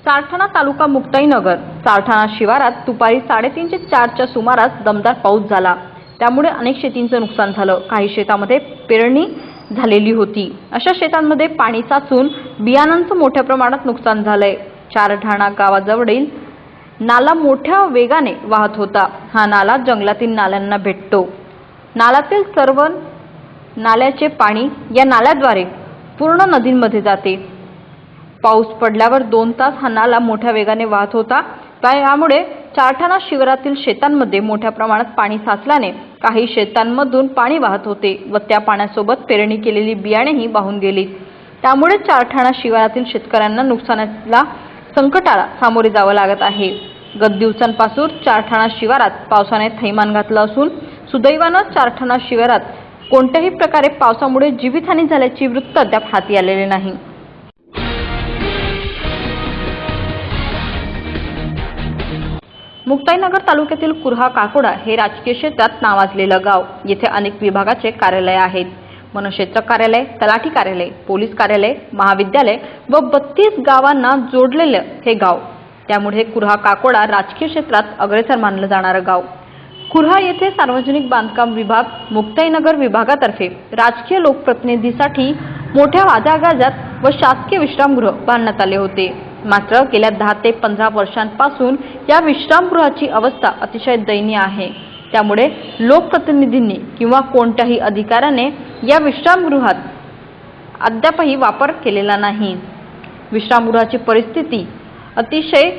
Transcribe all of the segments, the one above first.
चारठाणा तालुका मुक्ताईनगर चारठाणा शिवारात दुपारी 3:30 ते 4च्या सुमारास दमदार पाऊस झाला। त्यामुळे अनेक शेतींचे नुकसान झालं। काही शेतांमध्ये पेरणी झालेली होती। अशा शेतांमध्ये पाणी साचून बियाणांचं मोठ्या प्रमाणात नुकसान झालंय। चारठाणा गावाजवळील नाला मोठ्या वेगाने वाहत होता। हा नाला जंगलातील नाल्यांना भेटतो। नाल्यातील सर्व नाल्याचे पाणी या नाल्याद्वारे पूर्ण नदीमध्ये जाते। पाऊस पडल्यावर 2 तास हा नाला मोठ्या वेगाने वाहत होता। त्यामुळे चारठाणा शिवारातील शेतांमध्ये मोठ्या प्रमाणात पाणी साचल्याने काही शेतांमधून पाणी वाहत होते व त्या पाण्यासोबत पेरणी केलेली बियाणेही वाहून गेली। त्यामुळे चारठाणा शिवारातील शेतकऱ्यांना नुकसानाला संकटाला सामोरे जावं लागत आहे। गत दिवसांपासून चारठाणा शिवारात पावसाने थैमान घातलं असून सुदैवानं चारठाणा शिवारात कोणत्याही प्रकारे पावसामुळे जीवितहानी झाल्याची वृत्त अद्याप हाती आलेले नाही। मुक्ताईनगर तालुक्यातील कुर्हा काकोडा हे राजकीय क्षेत्रात नावाजलेलं गाव। येथे अनेक विभागाचे कार्यालय आहेत। वनक्षेत्र कार्यालय, तलाठी कार्यालय, पोलीस कार्यालय, महाविद्यालय व 32 गावांना जोडलेलं हे गाव। त्यामुळे कुर्हा काकोडा राजकीय क्षेत्रात अग्रेसर मानलं जाणारं गाव। कुर्हा येथे सार्वजनिक बांधकाम विभाग मुक्ताईनगर विभागातर्फे राजकीय लोकप्रतिनिधीसाठी मोठ्या वादागाजात व शासकीय विश्रामगृह बांधण्यात आले होते। मात्र गेल्या 10 ते 15 वर्षांपासून या विश्रामगृहाची अवस्था अतिशय दयनीय आहे। त्यामुळे लोकप्रतिनिधींनी किंवा कोणत्याही अधिकाऱ्याने या विश्रामगृहात अद्यापही वापर केलेला नाही। विश्रामगृहाची परिस्थिती अतिशय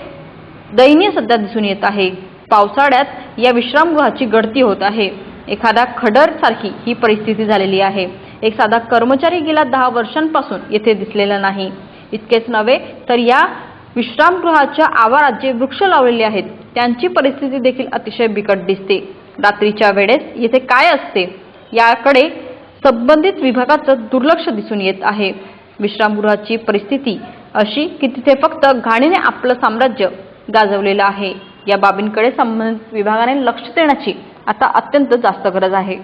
दयनीय सध्या दिसून येत आहे। पावसाळ्यात या विश्रामगृहाची गळती होत आहे। एखादा खडर सारखी ही परिस्थिती झालेली आहे। एक साधा कर्मचारी गेल्या 10 वर्षांपासून येथे दिसलेला नाही। इतकेच नव्हे तर या विश्रामगृहाच्या आवारात जे वृक्ष लावलेले आहेत त्यांची परिस्थिती देखील अतिशय बिकट दिसते। रात्रीच्या वेळेस येथे काय असते याकडे संबंधित विभागाचं दुर्लक्ष दिसून येत आहे। विश्रामगृहाची परिस्थिती अशी की तिथे फक्त घाणीने आपलं साम्राज्य गाजवलेलं आहे। या बाबींकडे संबंधित विभागाने लक्ष देण्याची आता अत्यंत जास्त गरज आहे।